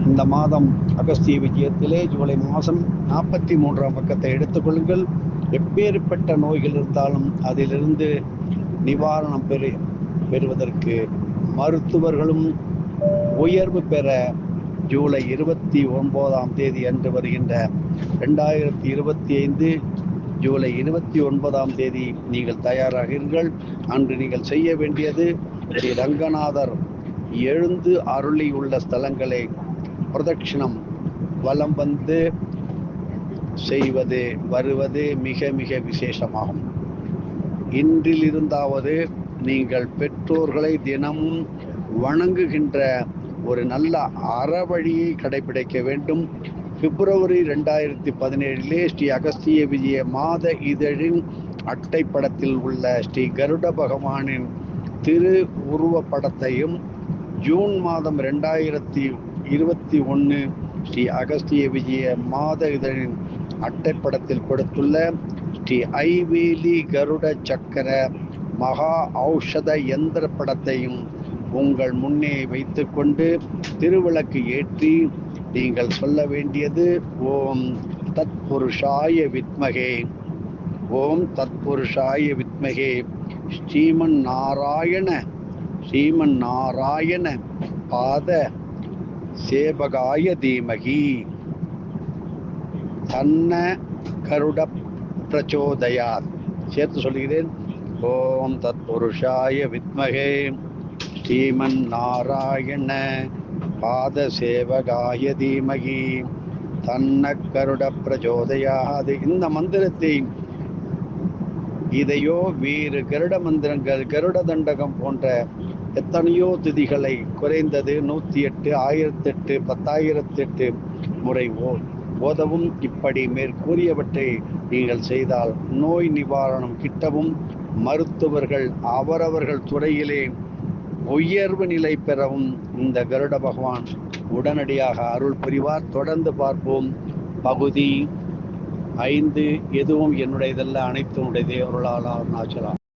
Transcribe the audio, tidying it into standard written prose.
இந்த மாதம் அகஸ்திய விஜயத்திலே ஜூலை மாதம் 43ஆம் பக்கத்தை எடுத்துக்கொள்ளுங்கள். எப்பேற்பட்ட நோய்கள் இருந்தாலும் அதிலிருந்து நிவாரணம் பெறுவதற்கு மருத்துவர்களும் உயர்வு பெற ஜூலை 29ஆம் தேதி அன்று வருகின்ற 2025 ஜூலை 29ஆம் தேதி நீங்கள் தயாராகிறீர்கள். அன்று நீங்கள் செய்ய வேண்டியது ஸ்ரீ ரங்கநாதர் எழுந்து அருளி உள்ள ஸ்தலங்களை பிரதட்சிணம் வலம் வந்து வருவது மிக மிக விசேஷமாகும். இன்றிலிருந்தாவது நீங்கள் பெற்றோர்களை தினமும் வணங்குகின்ற ஒரு நல்ல அறவழியை கடைபிடிக்க வேண்டும். பிப்ரவரி 2017 ஸ்ரீ அகஸ்திய விஜய மாத இதழின் அட்டைப்படத்தில் உள்ள ஸ்ரீ கருட பகவானின் திரு உருவப்படத்தையும் ஜூன் மாதம் 2021 ஸ்ரீ அகஸ்திய விஜய மாத இதழின் அட்டைப்படத்தில் கொடுத்துள்ள ஸ்ரீ ஐவேலி கருட சக்கர மகா ஔஷத யந்திர படத்தையும் உங்கள் முன்னே வைத்துக்கொண்டு திருவிளக்கு ஏற்றி நீங்கள் சொல்ல வேண்டியது ஓம் தத்புருஷாய வித்மகே, ஓம் தத்புருஷாய வித்மகே, ஸ்ரீமன் நாராயண பாத சேவகாய தீமகி தன்ன கருட பிரச்சோதயாத். சேர்த்து சொல்கிறேன். ஓம் தத்புருஷாய வித்மகே ஸ்ரீமன் நாராயண பாத சேவகாய தீமகி தன்ன கருட பிரச்சோதயாது. இந்த மந்திரத்தை இதையோ வேறு கருட மந்திரங்கள், கருட தண்டகம் போன்ற எத்தனையோ திதிகளை குறைந்தது 108, 1008, 10,008 முறை ஓதவும் இப்படி மேற்கூறியவற்றை நீங்கள் செய்தால் நோய் நிவாரணம் கிட்டவும் மருத்துவர்கள் அவரவர்கள் துறையிலே உயர்வு நிலை பெறவும் இந்த கருட பகவான் உடனடியாக அருள் புரிவார். தொடர்ந்து பார்ப்போம். பகுதி 5. எதுவும் என்னுடையதல்ல, அனைத்தும் உடையதே அருளால் அருணாச்சலா.